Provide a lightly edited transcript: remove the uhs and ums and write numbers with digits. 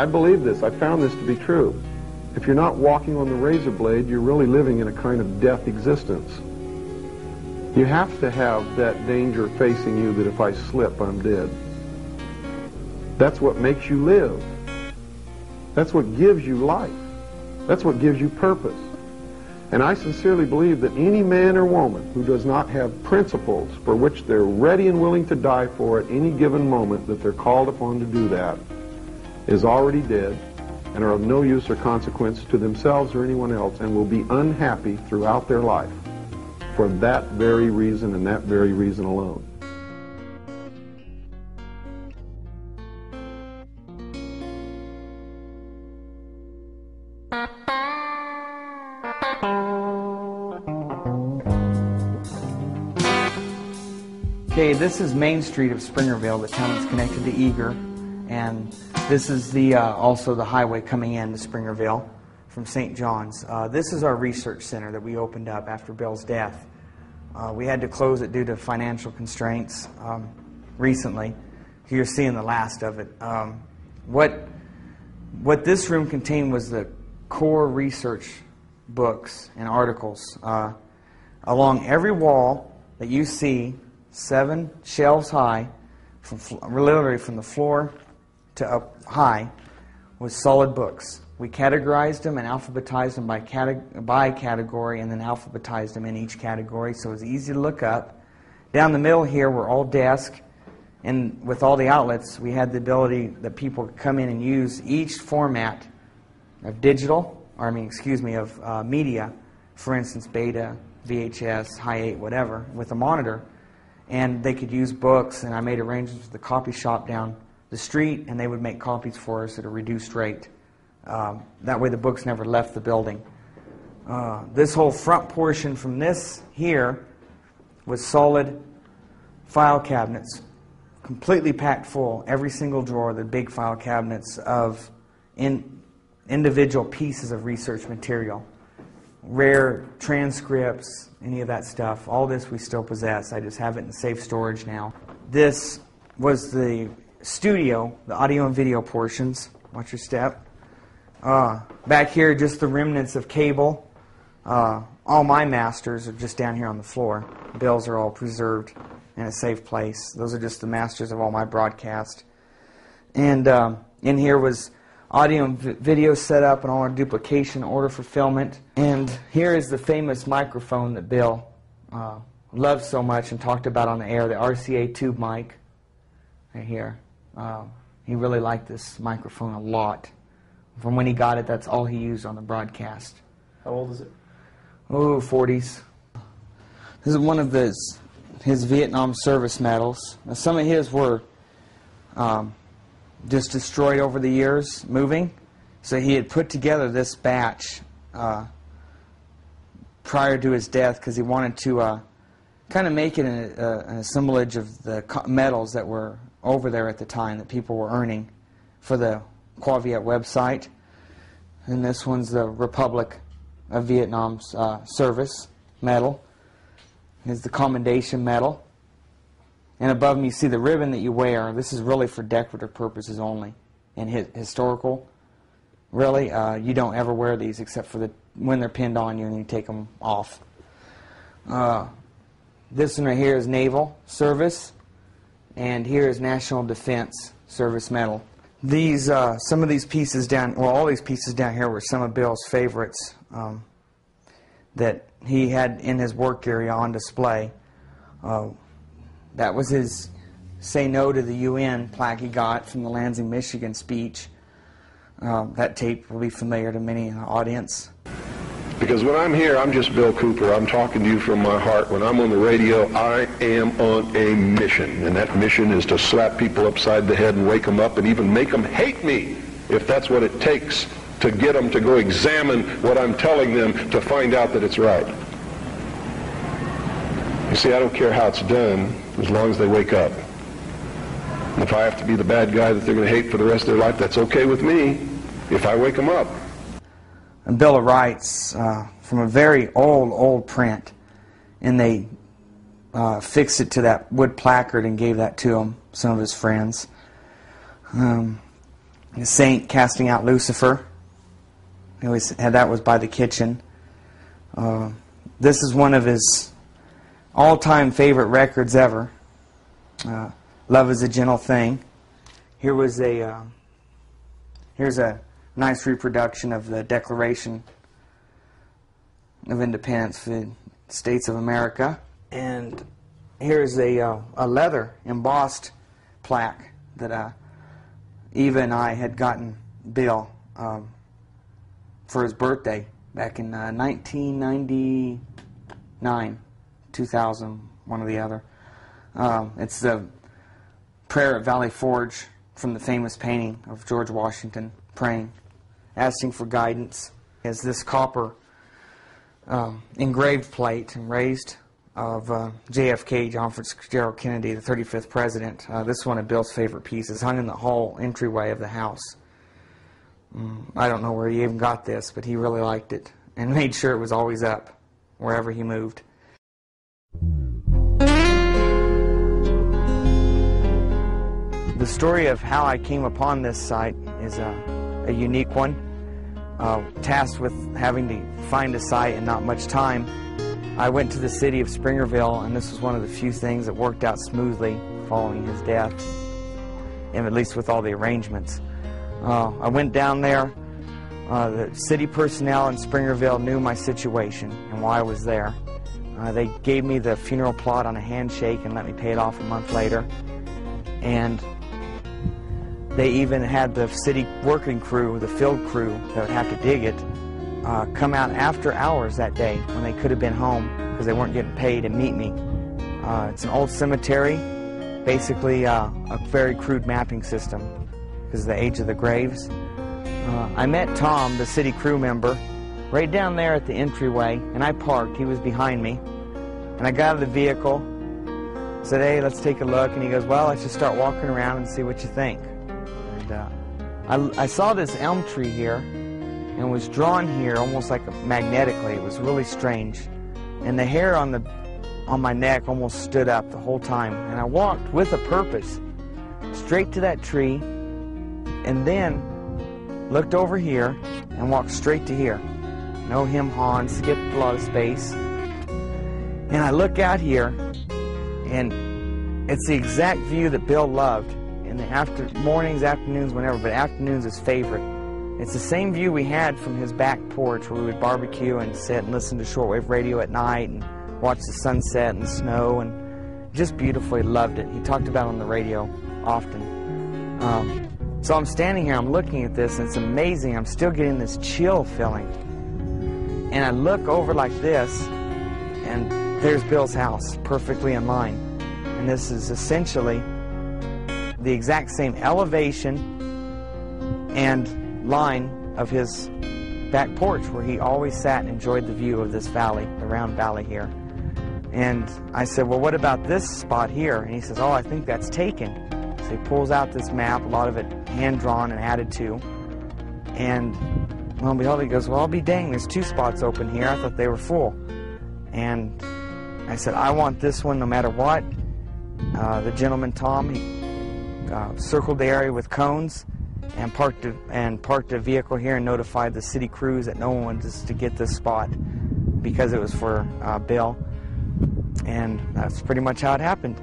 I believe this. I found this to be true. If you're not walking on the razor blade, you're really living in a kind of death existence. You have to have that danger facing you that if I slip, I'm dead. That's what makes you live. That's what gives you life. That's what gives you purpose. And I sincerely believe that any man or woman who does not have principles for which they're ready and willing to die for at any given moment that they're called upon to do that is already dead and are of no use or consequence to themselves or anyone else, and will be unhappy throughout their life for that very reason and that very reason alone. Okay, this is Main Street of Springerville, the town that's connected to Eager, and this is the also the highway coming into Springerville from St. John's. This is our research center that we opened up after Bill's death. We had to close it due to financial constraints recently. You're seeing the last of it. What this room contained was the core research books and articles. Along every wall that you see, 7 shelves high, literally from the floor to up high, was solid books. We categorized them and alphabetized them by category, and then alphabetized them in each category, so it was easy to look up. Down the middle here were all desks, and with all the outlets, we had the ability that people could come in and use each format of media, for instance, beta, VHS, high 8, whatever, with a monitor. And they could use books, and I made arrangements with the copy shop down the street, and they would make copies for us at a reduced rate. That way the books never left the building. This whole front portion from this here was solid file cabinets, completely packed full, every single drawer, the big file cabinets of individual pieces of research material. Rare transcripts, any of that stuff. All this we still possess. I just have it in safe storage now. This was the studio, the audio and video portions. Watch your step. Back here, just the remnants of cable. All my masters are just down here on the floor. Bills are all preserved in a safe place. Those are just the masters of all my broadcast. And in here was audio and video setup and all our duplication, order fulfillment. And here is the famous microphone that Bill loved so much and talked about on the air, the RCA tube mic right here. He really liked this microphone a lot. From when he got it, that's all he used on the broadcast. How old is it? Oh, 40s. This is one of his Vietnam service medals. Now, some of his were just destroyed over the years moving. So he had put together this batch prior to his death because he wanted to kind of make it an assemblage of the medals that were over there at the time that people were earning for the Quaviet website. And this one's the Republic of Vietnam's service medal. Here's the Commendation Medal. And above them you see the ribbon that you wear. This is really for decorative purposes only. And historical, really, you don't ever wear these except for when they're pinned on you and you take them off. This one right here is Naval Service. And here is National Defense Service Medal. These, some of these pieces down, well, all these pieces down here were some of Bill's favorites that he had in his work area on display. That was his Say No to the UN plaque he got from the Lansing, Michigan speech. That tape will be familiar to many in the audience. Because when I'm here, I'm just Bill Cooper. I'm talking to you from my heart. When I'm on the radio, I am on a mission. And that mission is to slap people upside the head and wake them up and even make them hate me, if that's what it takes to get them to go examine what I'm telling them to find out that it's right. You see, I don't care how it's done as long as they wake up. And if I have to be the bad guy that they're going to hate for the rest of their life, that's okay with me if I wake them up. And Bill writes from a very old print, and they fixed it to that wood placard and gave that to him, some of his friends. The saint casting out Lucifer. He always had that was by the kitchen. This is one of his all-time favorite records ever. Love is a Gentle Thing. Here's a nice reproduction of the Declaration of Independence for the States of America. And here's a leather embossed plaque that Eva and I had gotten Bill for his birthday back in 1999, 2000, one or the other. It's the prayer at Valley Forge from the famous painting of George Washington praying, asking for guidance. As this copper engraved plate and raised of JFK, John Fitzgerald Kennedy, the 35th president. This is one of Bill's favorite pieces, hung in the hall entryway of the house. I don't know where he even got this, but he really liked it and made sure it was always up wherever he moved. The story of how I came upon this site is a unique one. Tasked with having to find a site and not much time, I went to the city of Springerville, and this was one of the few things that worked out smoothly following his death, and at least with all the arrangements. I went down there. The city personnel in Springerville knew my situation and why I was there. They gave me the funeral plot on a handshake and let me pay it off a month later. And they even had the city working crew, the field crew that would have to dig it, come out after hours that day when they could have been home because they weren't getting paid and meet me. It's an old cemetery, basically a very crude mapping system because of the age of the graves. I met Tom, the city crew member, right down there at the entryway, and I parked. He was behind me, and I got out of the vehicle, said, "Hey, let's take a look," and he goes, "Well, let's just start walking around and see what you think." And I saw this elm tree here and was drawn here almost like magnetically. It was really strange, and the hair on my neck almost stood up the whole time. And I walked with a purpose straight to that tree, and then looked over here and walked straight to here. No hem-haw, skipped a lot of space. And I look out here, and it's the exact view that Bill loved in the mornings, afternoons, whenever, but afternoons his favorite. It's the same view we had from his back porch where we would barbecue and sit and listen to shortwave radio at night and watch the sunset and the snow, and just beautiful. He loved it. He talked about it on the radio often. So I'm standing here, I'm looking at this, and it's amazing. I'm still getting this chill feeling. And I look over like this, and there's Bill's house, perfectly in line. And this is essentially the exact same elevation and line of his back porch where he always sat and enjoyed the view of this valley, the round valley here. And I said, "Well, what about this spot here?" And he says, "Oh, I think that's taken." So he pulls out this map, a lot of it hand-drawn and added to. And lo and behold, he goes, "Well, I'll be dang, there's 2 spots open here. I thought they were full." And I said, "I want this one no matter what." The gentleman, Tom, he circled the area with cones and parked a vehicle here and notified the city crews that no one wanted to get this spot because it was for Bill. And that's pretty much how it happened.